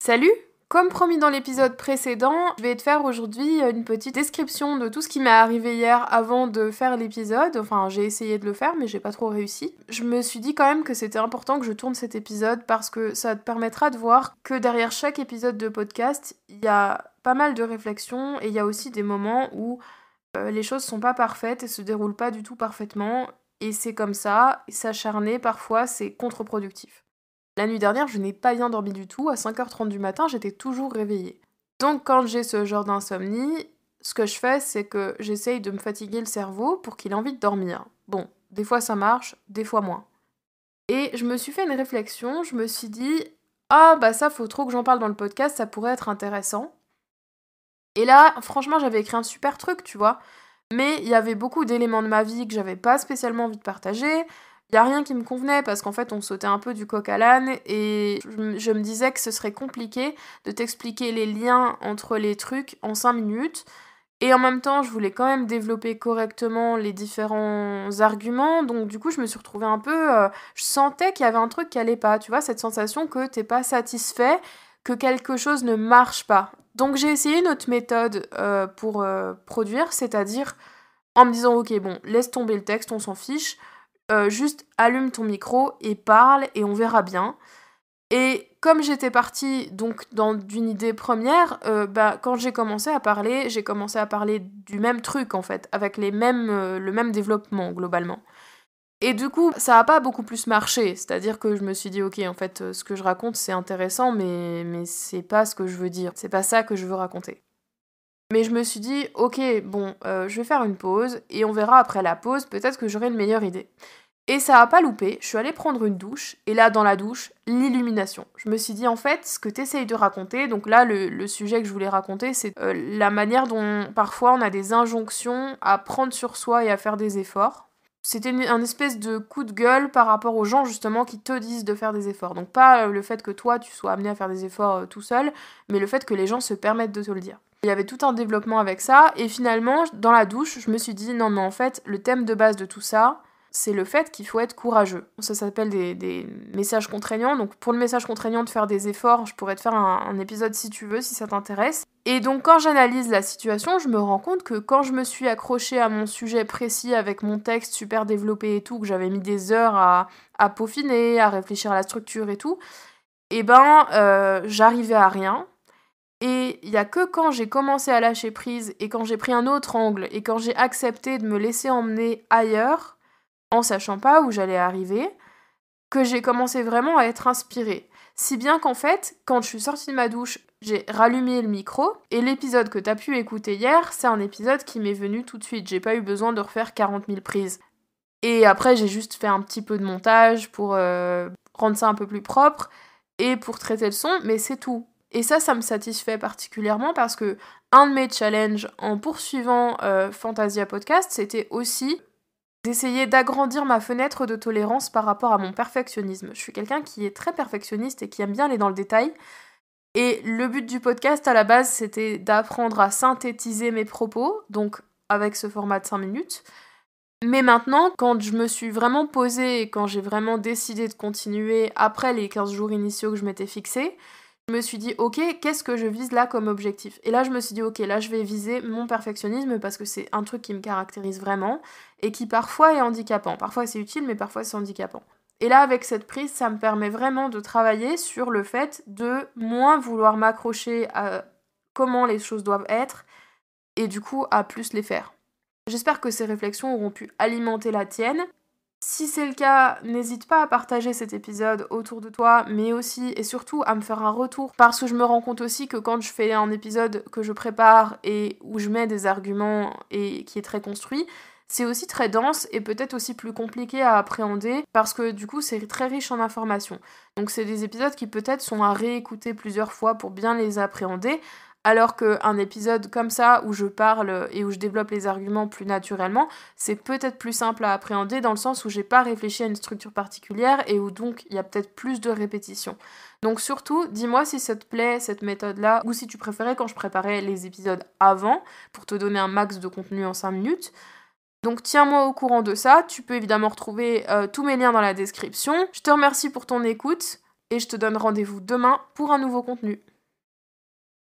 Salut! Comme promis dans l'épisode précédent, je vais te faire aujourd'hui une petite description de tout ce qui m'est arrivé hier avant de faire l'épisode. Enfin, j'ai essayé de le faire, mais j'ai pas trop réussi. Je me suis dit quand même que c'était important que je tourne cet épisode parce que ça te permettra de voir que derrière chaque épisode de podcast, il y a pas mal de réflexions et il y a aussi des moments où les choses sont pas parfaites et se déroulent pas du tout parfaitement. Et c'est comme ça, s'acharner parfois c'est contre-productif. La nuit dernière, je n'ai pas bien dormi du tout. À 5h30 du matin, j'étais toujours réveillée. Donc quand j'ai ce genre d'insomnie, ce que je fais, c'est que j'essaye de me fatiguer le cerveau pour qu'il ait envie de dormir. Bon, des fois ça marche, des fois moins. Et je me suis fait une réflexion, je me suis dit « Ah bah ça, faut trop que j'en parle dans le podcast, ça pourrait être intéressant. » Et là, franchement, j'avais écrit un super truc, tu vois. Mais il y avait beaucoup d'éléments de ma vie que j'avais pas spécialement envie de partager. Il y a rien qui me convenait parce qu'en fait on sautait un peu du coq à l'âne et je me disais que ce serait compliqué de t'expliquer les liens entre les trucs en 5 minutes. Et en même temps, je voulais quand même développer correctement les différents arguments. Donc du coup, je me suis retrouvée un peu... je sentais qu'il y avait un truc qui allait pas. Tu vois, cette sensation que t'es pas satisfait, que quelque chose ne marche pas. Donc j'ai essayé une autre méthode pour produire, c'est-à-dire en me disant « Ok, bon, laisse tomber le texte, on s'en fiche. Juste allume ton micro et parle et on verra bien. » Et comme j'étais partie donc d'une idée première, quand j'ai commencé à parler du même truc en fait, avec le même développement globalement. Et du coup, ça a pas beaucoup plus marché, c'est-à-dire que je me suis dit ok, en fait, ce que je raconte c'est intéressant, mais c'est pas ce que je veux dire, c'est pas ça que je veux raconter. Mais je me suis dit ok, bon, je vais faire une pause et on verra après la pause, peut-être que j'aurai une meilleure idée. Et ça a pas loupé, je suis allée prendre une douche, et là, dans la douche, l'illumination. Je me suis dit, en fait, ce que t'essayes de raconter, donc là, le sujet que je voulais raconter, c'est la manière dont, parfois, on a des injonctions à prendre sur soi et à faire des efforts. C'était un espèce de coup de gueule par rapport aux gens, justement, qui te disent de faire des efforts. Donc pas le fait que toi, tu sois amené à faire des efforts tout seul, mais le fait que les gens se permettent de te le dire. Il y avait tout un développement avec ça, et finalement, dans la douche, je me suis dit, non, mais en fait, le thème de base de tout ça, c'est le fait qu'il faut être courageux. Ça s'appelle des messages contraignants. Donc pour le message contraignant de faire des efforts, je pourrais te faire un épisode si tu veux, si ça t'intéresse. Et donc quand j'analyse la situation, je me rends compte que quand je me suis accrochée à mon sujet précis avec mon texte super développé et tout, que j'avais mis des heures à peaufiner, à réfléchir à la structure et tout, j'arrivais à rien. Et il y a que quand j'ai commencé à lâcher prise et quand j'ai pris un autre angle et quand j'ai accepté de me laisser emmener ailleurs, en sachant pas où j'allais arriver, que j'ai commencé vraiment à être inspirée. Si bien qu'en fait, quand je suis sortie de ma douche, j'ai rallumé le micro, et l'épisode que t'as pu écouter hier, c'est un épisode qui m'est venu tout de suite. J'ai pas eu besoin de refaire 40 000 prises. Et après, j'ai juste fait un petit peu de montage pour rendre ça un peu plus propre, et pour traiter le son, mais c'est tout. Et ça me satisfait particulièrement parce que un de mes challenges en poursuivant Fantasia Podcast, c'était aussi d'essayer d'agrandir ma fenêtre de tolérance par rapport à mon perfectionnisme. Je suis quelqu'un qui est très perfectionniste et qui aime bien aller dans le détail. Et le but du podcast, à la base, c'était d'apprendre à synthétiser mes propos, donc avec ce format de 5 minutes. Mais maintenant, quand je me suis vraiment posée et quand j'ai vraiment décidé de continuer après les 15 jours initiaux que je m'étais fixés, je me suis dit, ok, qu'est-ce que je vise là comme objectif ? Et là, je me suis dit, ok, là, je vais viser mon perfectionnisme parce que c'est un truc qui me caractérise vraiment et qui parfois est handicapant. Parfois, c'est utile, mais parfois, c'est handicapant. Et là, avec cette prise, ça me permet vraiment de travailler sur le fait de moins vouloir m'accrocher à comment les choses doivent être et du coup, à plus les faire. J'espère que ces réflexions auront pu alimenter la tienne. Si c'est le cas, n'hésite pas à partager cet épisode autour de toi, mais aussi et surtout à me faire un retour, parce que je me rends compte aussi que quand je fais un épisode que je prépare et où je mets des arguments et qui est très construit, c'est aussi très dense et peut-être aussi plus compliqué à appréhender, parce que du coup c'est très riche en informations. Donc c'est des épisodes qui peut-être sont à réécouter plusieurs fois pour bien les appréhender, alors qu'un épisode comme ça, où je parle et où je développe les arguments plus naturellement, c'est peut-être plus simple à appréhender dans le sens où j'ai pas réfléchi à une structure particulière et où donc il y a peut-être plus de répétitions. Donc surtout, dis-moi si ça te plaît cette méthode-là, ou si tu préférais quand je préparais les épisodes avant, pour te donner un max de contenu en 5 minutes. Donc tiens-moi au courant de ça, tu peux évidemment retrouver tous mes liens dans la description. Je te remercie pour ton écoute, et je te donne rendez-vous demain pour un nouveau contenu.